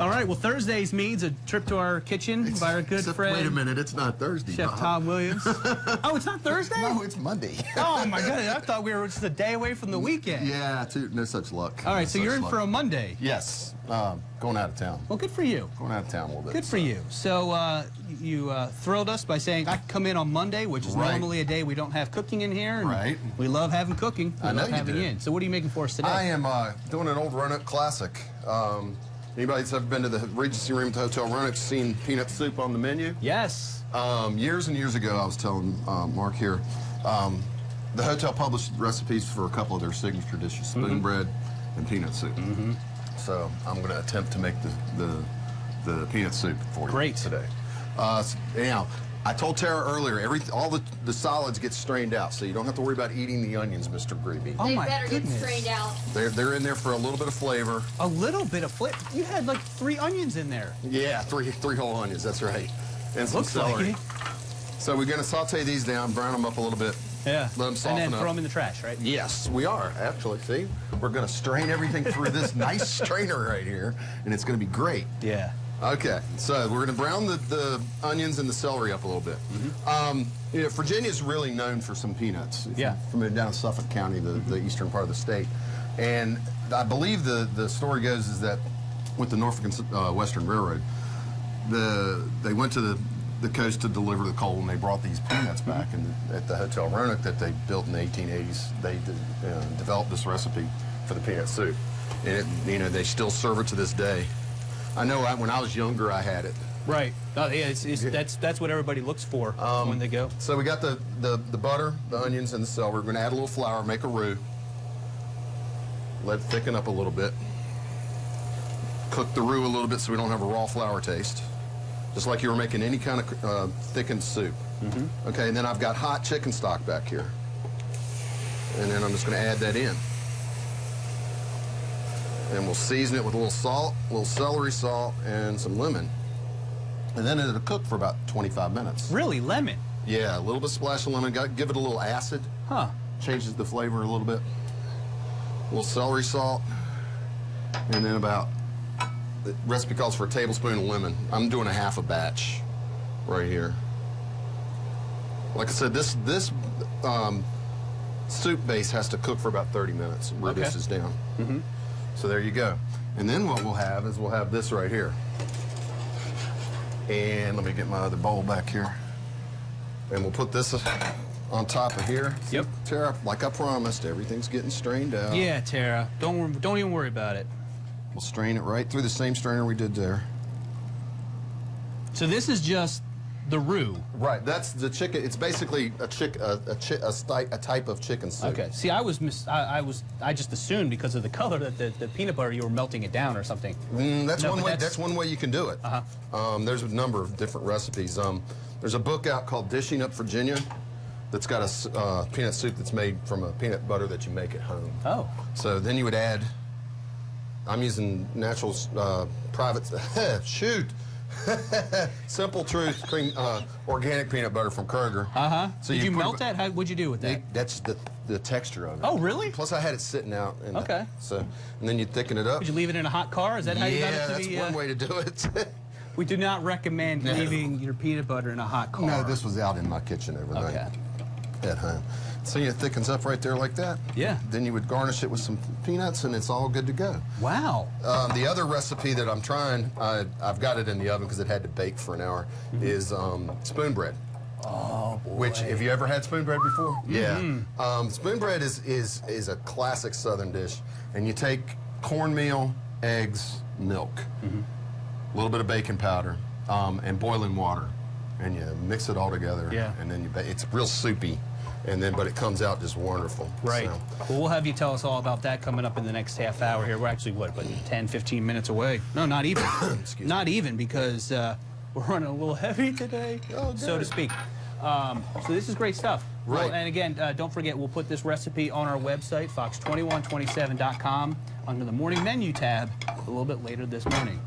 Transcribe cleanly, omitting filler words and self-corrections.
All right, well, Thursdays means a trip to our kitchen by our good friend. Wait a minute, it's not Thursday. Chef Tom Williams. Oh, it's not Thursday? No, it's Monday. Oh, my God. I thought we were just a day away from the weekend. Yeah, no such luck. All right, so you're in for a Monday. Yes, going out of town. Well, good for you. Going out of town a little bit. Good for you. So you thrilled us by saying I can come in on Monday, which is normally a day we don't have cooking in here. And we love having cooking. We love having you in. So what are you making for us today? I am doing an old Roanoke classic. Anybody that's ever been to the Regency Room at the Hotel Roanoke seen peanut soup on the menu? Yes. Years and years ago, I was telling Mark here, the hotel published recipes for a couple of their signature dishes, Spoonbread and peanut soup. So I'm going to attempt to make the peanut soup for you today. Anyhow, I told Tara earlier, all the solids get strained out, so you don't have to worry about eating the onions, Mr. Greeby. Oh, my better goodness. get strained out. They're in there for a little bit of flavor. A little bit of flavor? You had like 3 onions in there. Yeah, three whole onions, that's right. And some celery. Like so we're going to saute these down, brown them up a little bit. Yeah. Let them soften up. And then throw them in the trash, right? Yes, we are, actually. See? We're going to strain everything through this nice strainer right here, and it's going to be great. Yeah. Okay, so we're going to brown the onions and the celery up a little bit. You know, Virginia's really known for some peanuts. From down in Suffolk County, the eastern part of the state. And I believe the story goes is that with the Norfolk and Western Railroad, they went to the coast to deliver the coal, and they brought these peanuts back. And at the Hotel Roanoke that they built in the 1880s, they developed this recipe for the peanut soup. And they still serve it to this day. I know when I was younger, I had it. Right. Oh, yeah, that's what everybody looks for when they go. So we got the butter, the onions, and the celery. We're going to add a little flour, make a roux. Let it thicken up a little bit. Cook the roux a little bit so we don't have a raw flour taste. Just like you were making any kind of thickened soup. Okay, and then I've got hot chicken stock back here. And then I'm just going to add that in. And we'll season it with a little salt, a little celery salt, and some lemon. And then it'll cook for about 25 minutes. Really? Lemon? Yeah, a little bit splash of lemon. Give it a little acid. Huh. Changes the flavor a little bit. A little celery salt. And then the recipe calls for a tablespoon of lemon. I'm doing a half a batch right here. Like I said, this soup base has to cook for about 30 minutes. This is down. So there you go. And then what we'll have is we'll have this right here. And let me get my other bowl back here. And we'll put this on top of here. Yep. Tara, like I promised, everything's getting strained out. Yeah, Tara. Don't even worry about it. We'll strain it right through the same strainer we did there. So this is just the roux. Right, that's the chicken. It's basically a type of chicken soup. Okay. See, I just assumed because of the color that the peanut butter you were melting it down or something. That's one way. That's one way you can do it. There's a number of different recipes. There's a book out called Dishing Up Virginia that's got a peanut soup that's made from a peanut butter that you make at home. Oh. So then you would add. I'm using natural private. Shoot. Simple Truth cream, organic peanut butter from Kroger. So did you melt that? What'd you do with that? That's the texture of it. Oh, really? Plus, I had it sitting out. Okay. And then you thicken it up. Did you leave it in a hot car? Is that how you got it to be? Yeah, that's one way to do it. We do not recommend leaving your peanut butter in a hot car. No, this was out in my kitchen overnight at home. So it thickens up right there like that. Yeah. Then you would garnish it with some peanuts, and it's all good to go. Wow. The other recipe that I'm trying, I've got it in the oven because it had to bake for an hour, is Spoonbread. Oh, boy. Which, have you ever had Spoonbread before? Yeah. Spoonbread is a classic Southern dish, and you take cornmeal, eggs, milk, a little bit of baking powder, and boiling water, and you mix it all together. Yeah. And then it's real soupy. But it comes out just wonderful. Right. So. Well, we'll have you tell us all about that coming up in the next half hour here. We're actually, what 10, 15 minutes away? No, not even. Not even, because we're running a little heavy today, so to speak. So this is great stuff. Right. Well, and again, don't forget, we'll put this recipe on our website, fox2127.com, under the morning menu tab a little bit later this morning.